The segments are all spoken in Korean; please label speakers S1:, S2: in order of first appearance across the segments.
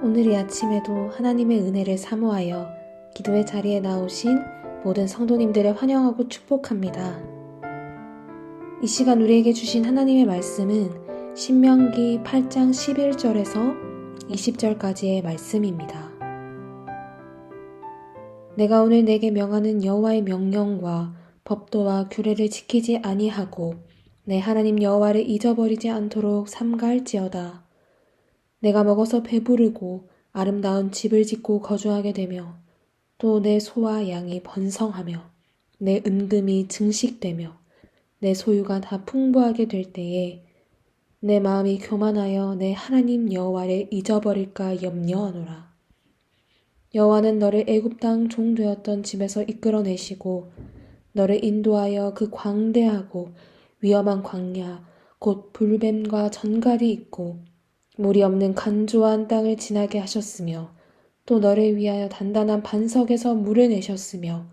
S1: 오늘 이 아침에도 하나님의 은혜를 사모하여 기도의 자리에 나오신 모든 성도님들을 환영하고 축복합니다. 이 시간 우리에게 주신 하나님의 말씀은 신명기 8장 11절에서 20절까지의 말씀입니다. 내가 오늘 내게 명하는 여호와의 명령과 법도와 규례를 지키지 아니하고 내 하나님 여호와를 잊어버리지 않도록 삼가할지어다. 내가 먹어서 배부르고 아름다운 집을 짓고 거주하게 되며 또 내 소와 양이 번성하며 내 은금이 증식되며 내 소유가 다 풍부하게 될 때에 내 마음이 교만하여 내 하나님 여호와를 잊어버릴까 염려하노라. 여호와는 너를 애굽 땅 종되었던 집에서 이끌어내시고 너를 인도하여 그 광대하고 위험한 광야 곧 불뱀과 전갈이 있고 물이 없는 간조한 땅을 지나게 하셨으며 또 너를 위하여 단단한 반석에서 물을 내셨으며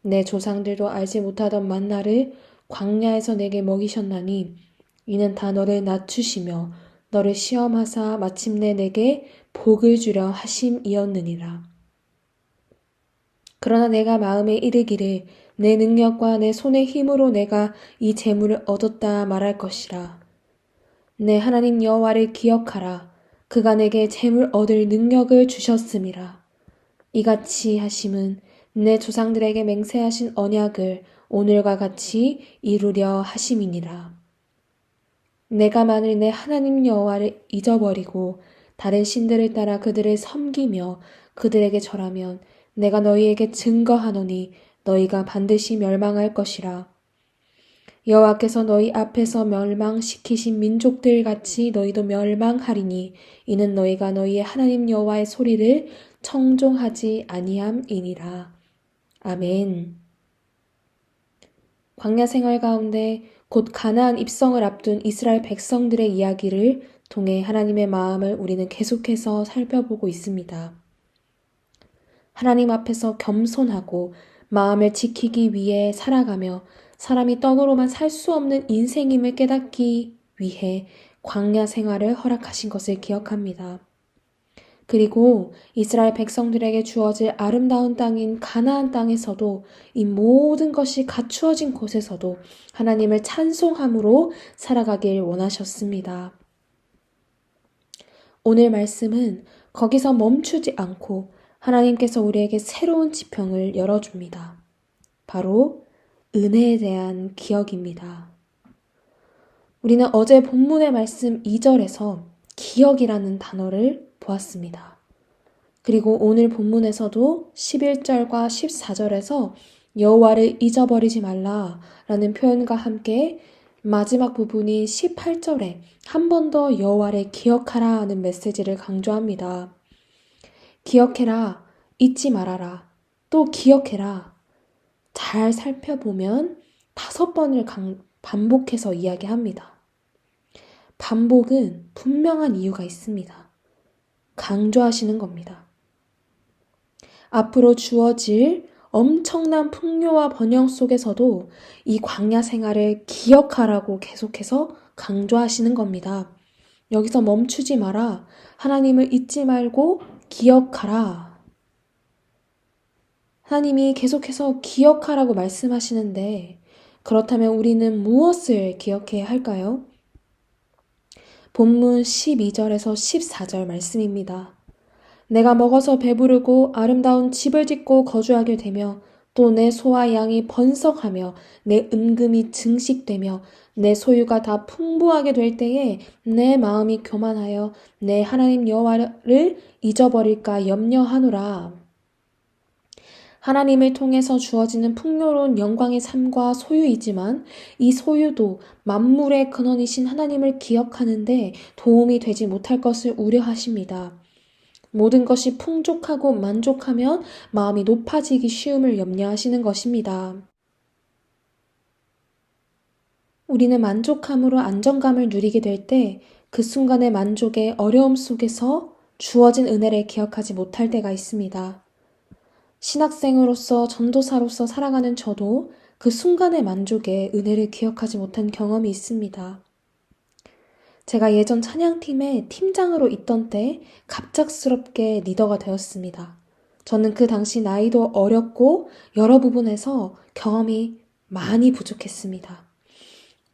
S1: 내 조상들도 알지 못하던 만나를 광야에서 내게 먹이셨나니 이는 다 너를 낮추시며 너를 시험하사 마침내 내게 복을 주려 하심이었느니라. 그러나 내가 마음에 이르기를 내 능력과 내 손의 힘으로 내가 이 재물을 얻었다 말할 것이라. 내 하나님 여호와를 기억하라. 그가 내게 재물 얻을 능력을 주셨음이라. 이같이 하심은 내 조상들에게 맹세하신 언약을 오늘과 같이 이루려 하심이니라. 내가 만일 내 하나님 여호와를 잊어버리고 다른 신들을 따라 그들을 섬기며 그들에게 절하면 내가 너희에게 증거하노니 너희가 반드시 멸망할 것이라. 여호와께서 너희 앞에서 멸망시키신 민족들 같이 너희도 멸망하리니 이는 너희가 너희의 하나님 여호와의 소리를 청종하지 아니함이니라. 아멘. 광야 생활 가운데 곧 가나안 입성을 앞둔 이스라엘 백성들의 이야기를 통해 하나님의 마음을 우리는 계속해서 살펴보고 있습니다. 하나님 앞에서 겸손하고 마음을 지키기 위해 살아가며 사람이 떡으로만 살 수 없는 인생임을 깨닫기 위해 광야 생활을 허락하신 것을 기억합니다. 그리고 이스라엘 백성들에게 주어질 아름다운 땅인 가나안 땅에서도 이 모든 것이 갖추어진 곳에서도 하나님을 찬송함으로 살아가길 원하셨습니다. 오늘 말씀은 거기서 멈추지 않고 하나님께서 우리에게 새로운 지평을 열어줍니다. 바로 은혜에 대한 기억입니다. 우리는 어제 본문의 말씀 2절에서 기억이라는 단어를 보았습니다. 그리고 오늘 본문에서도 11절과 14절에서 여호와를 잊어버리지 말라라는 표현과 함께 마지막 부분인 18절에 한 번 더 여호와를 기억하라 하는 메시지를 강조합니다. 기억해라, 잊지 말아라, 또 기억해라. 잘 살펴보면 5번을 반복해서 이야기합니다. 반복은 분명한 이유가 있습니다. 강조하시는 겁니다. 앞으로 주어질 엄청난 풍요와 번영 속에서도 이 광야 생활을 기억하라고 계속해서 강조하시는 겁니다. 여기서 멈추지 마라. 하나님을 잊지 말고 기억하라. 하나님이 계속해서 기억하라고 말씀하시는데 그렇다면 우리는 무엇을 기억해야 할까요? 본문 12절에서 14절 말씀입니다. 내가 먹어서 배부르고 아름다운 집을 짓고 거주하게 되며 또 내 소와 양이 번성하며 내 은금이 증식되며 내 소유가 다 풍부하게 될 때에 내 마음이 교만하여 내 하나님 여호와를 잊어버릴까 염려하노라. 하나님을 통해서 주어지는 풍요로운 영광의 삶과 소유이지만 이 소유도 만물의 근원이신 하나님을 기억하는데 도움이 되지 못할 것을 우려하십니다. 모든 것이 풍족하고 만족하면 마음이 높아지기 쉬움을 염려하시는 것입니다. 우리는 만족함으로 안정감을 누리게 될 때 그 순간의 만족의 어려움 속에서 주어진 은혜를 기억하지 못할 때가 있습니다. 신학생으로서 전도사로서 살아가는 저도 그 순간의 만족에 은혜를 기억하지 못한 경험이 있습니다. 제가 예전 찬양팀의 팀장으로 있던 때 갑작스럽게 리더가 되었습니다. 저는 그 당시 나이도 어렸고 여러 부분에서 경험이 많이 부족했습니다.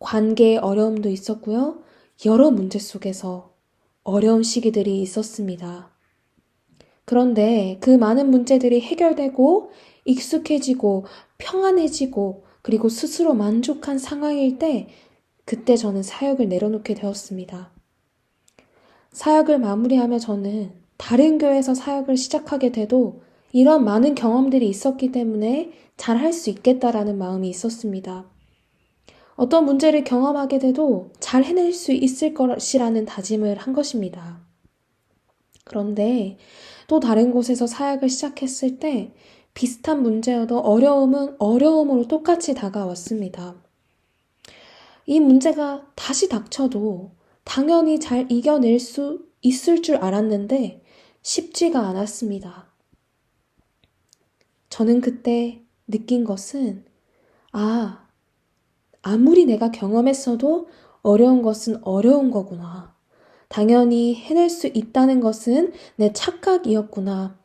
S1: 관계의 어려움도 있었고요. 여러 문제 속에서 어려운 시기들이 있었습니다. 그런데 그 많은 문제들이 해결되고 익숙해지고 평안해지고 그리고 스스로 만족한 상황일 때 그때 저는 사역을 내려놓게 되었습니다. 사역을 마무리하며 저는 다른 교회에서 사역을 시작하게 돼도 이런 많은 경험들이 있었기 때문에 잘할 수 있겠다라는 마음이 있었습니다. 어떤 문제를 경험하게 돼도 잘 해낼 수 있을 것이라는 다짐을 한 것입니다. 그런데 또 다른 곳에서 사역을 시작했을 때 비슷한 문제여도 어려움은 어려움으로 똑같이 다가왔습니다. 이 문제가 다시 닥쳐도 당연히 잘 이겨낼 수 있을 줄 알았는데 쉽지가 않았습니다. 저는 그때 느낀 것은 아무리 내가 경험했어도 어려운 것은 어려운 거구나. 당연히 해낼 수 있다는 것은 내 착각이었구나.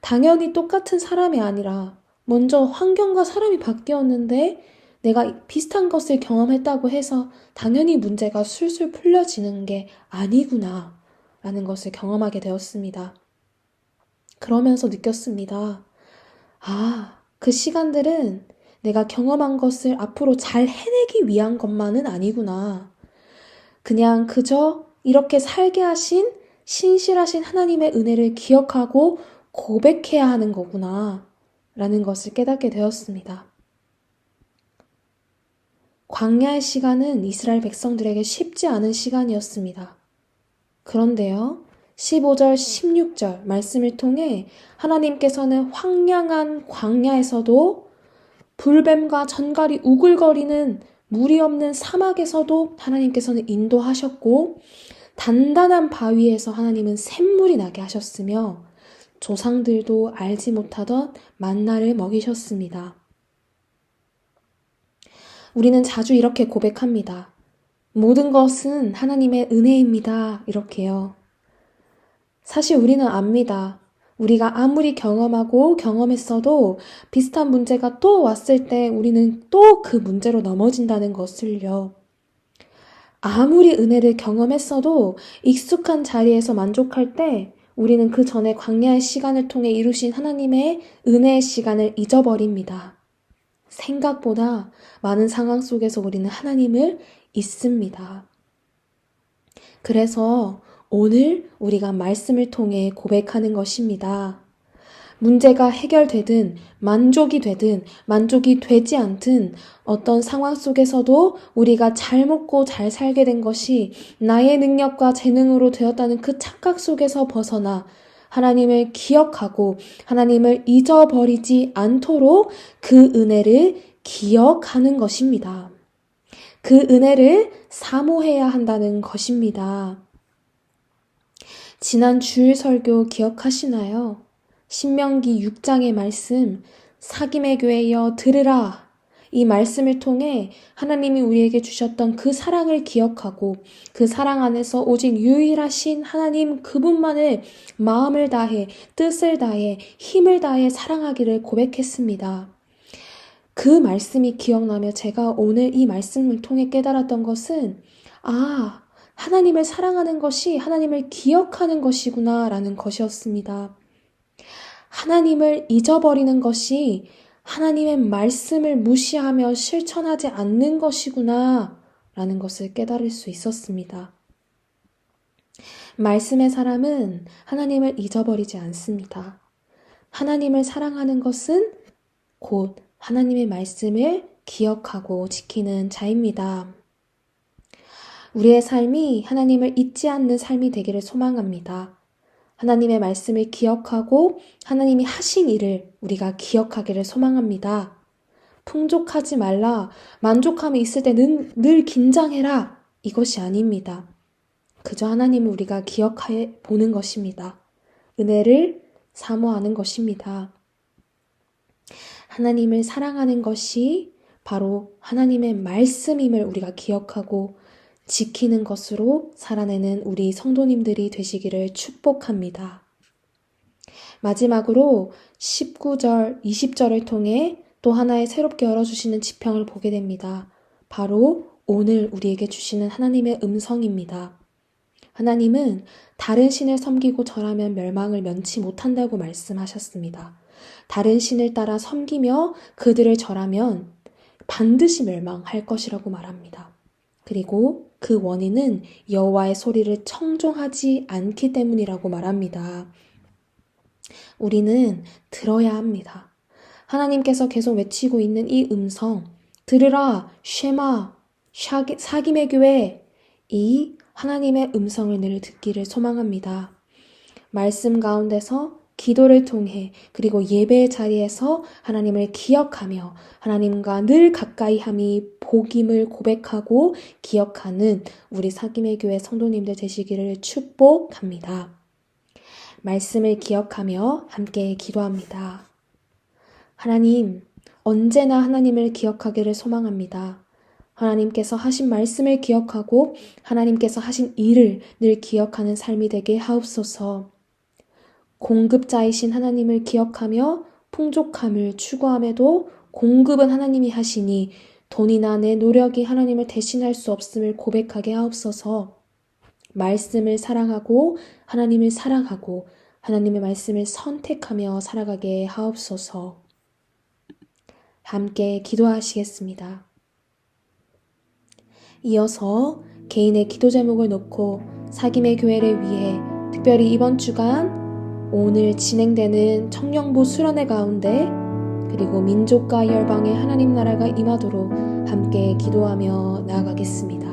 S1: 당연히 똑같은 사람이 아니라 먼저 환경과 사람이 바뀌었는데 내가 비슷한 것을 경험했다고 해서 당연히 문제가 술술 풀려지는 게 아니구나 라는 것을 경험하게 되었습니다. 그러면서 느꼈습니다. 그 시간들은 내가 경험한 것을 앞으로 잘 해내기 위한 것만은 아니구나. 그냥 그저 이렇게 살게 하신 신실하신 하나님의 은혜를 기억하고 고백해야 하는 거구나 라는 것을 깨닫게 되었습니다. 광야의 시간은 이스라엘 백성들에게 쉽지 않은 시간이었습니다. 그런데요, 15절, 16절 말씀을 통해 하나님께서는 황량한 광야에서도 불뱀과 전갈이 우글거리는 물이 없는 사막에서도 하나님께서는 인도하셨고 단단한 바위에서 하나님은 샘물이 나게 하셨으며 조상들도 알지 못하던 만나를 먹이셨습니다. 우리는 자주 이렇게 고백합니다. 모든 것은 하나님의 은혜입니다. 이렇게요. 사실 우리는 압니다. 우리가 아무리 경험하고 경험했어도 비슷한 문제가 또 왔을 때 우리는 또 그 문제로 넘어진다는 것을요. 아무리 은혜를 경험했어도 익숙한 자리에서 만족할 때 우리는 그 전에 광야의 시간을 통해 이루신 하나님의 은혜의 시간을 잊어버립니다. 생각보다 많은 상황 속에서 우리는 하나님을 잊습니다. 그래서 오늘 우리가 말씀을 통해 고백하는 것입니다. 문제가 해결되든 만족이 되든 만족이 되지 않든 어떤 상황 속에서도 우리가 잘 먹고 잘 살게 된 것이 나의 능력과 재능으로 되었다는 그 착각 속에서 벗어나 하나님을 기억하고 하나님을 잊어버리지 않도록 그 은혜를 기억하는 것입니다. 그 은혜를 사모해야 한다는 것입니다. 지난 주일 설교 기억하시나요? 신명기 6장의 말씀, 사김의 교회여 들으라. 이 말씀을 통해 하나님이 우리에게 주셨던 그 사랑을 기억하고 그 사랑 안에서 오직 유일하신 하나님 그분만을 마음을 다해, 뜻을 다해, 힘을 다해 사랑하기를 고백했습니다. 그 말씀이 기억나며 제가 오늘 이 말씀을 통해 깨달았던 것은 하나님을 사랑하는 것이 하나님을 기억하는 것이구나 라는 것이었습니다. 하나님을 잊어버리는 것이 하나님의 말씀을 무시하며 실천하지 않는 것이구나 라는 것을 깨달을 수 있었습니다. 말씀의 사람은 하나님을 잊어버리지 않습니다. 하나님을 사랑하는 것은 곧 하나님의 말씀을 기억하고 지키는 자입니다. 우리의 삶이 하나님을 잊지 않는 삶이 되기를 소망합니다. 하나님의 말씀을 기억하고 하나님이 하신 일을 우리가 기억하기를 소망합니다. 풍족하지 말라, 만족함이 있을 때 늘 긴장해라, 이것이 아닙니다. 그저 하나님을 우리가 기억해 보는 것입니다. 은혜를 사모하는 것입니다. 하나님을 사랑하는 것이 바로 하나님의 말씀임을 우리가 기억하고 지키는 것으로 살아내는 우리 성도님들이 되시기를 축복합니다. 마지막으로 19절, 20절을 통해 또 하나의 새롭게 열어주시는 지평을 보게 됩니다. 바로 오늘 우리에게 주시는 하나님의 음성입니다. 하나님은 다른 신을 섬기고 절하면 멸망을 면치 못한다고 말씀하셨습니다. 다른 신을 따라 섬기며 그들을 절하면 반드시 멸망할 것이라고 말합니다. 그리고 그 원인은 여호와의 소리를 청종하지 않기 때문이라고 말합니다. 우리는 들어야 합니다. 하나님께서 계속 외치고 있는 이 음성, 들으라, 쉐마, 사김의 교회, 이 하나님의 음성을 늘 듣기를 소망합니다. 말씀 가운데서 기도를 통해 그리고 예배의 자리에서 하나님을 기억하며 하나님과 늘 가까이 함이 복임을 고백하고 기억하는 우리 사김의 교회 성도님들 되시기를 축복합니다. 말씀을 기억하며 함께 기도합니다. 하나님, 언제나 하나님을 기억하기를 소망합니다. 하나님께서 하신 말씀을 기억하고 하나님께서 하신 일을 늘 기억하는 삶이 되게 하옵소서. 공급자이신 하나님을 기억하며 풍족함을 추구함에도 공급은 하나님이 하시니 돈이나 내 노력이 하나님을 대신할 수 없음을 고백하게 하옵소서. 말씀을 사랑하고 하나님을 사랑하고 하나님의 말씀을 선택하며 살아가게 하옵소서. 함께 기도하시겠습니다. 이어서 개인의 기도 제목을 놓고 사김의 교회를 위해 특별히 이번 주간 오늘 진행되는 청년부 수련회 가운데 그리고 민족과 열방의 하나님 나라가 임하도록 함께 기도하며 나아가겠습니다.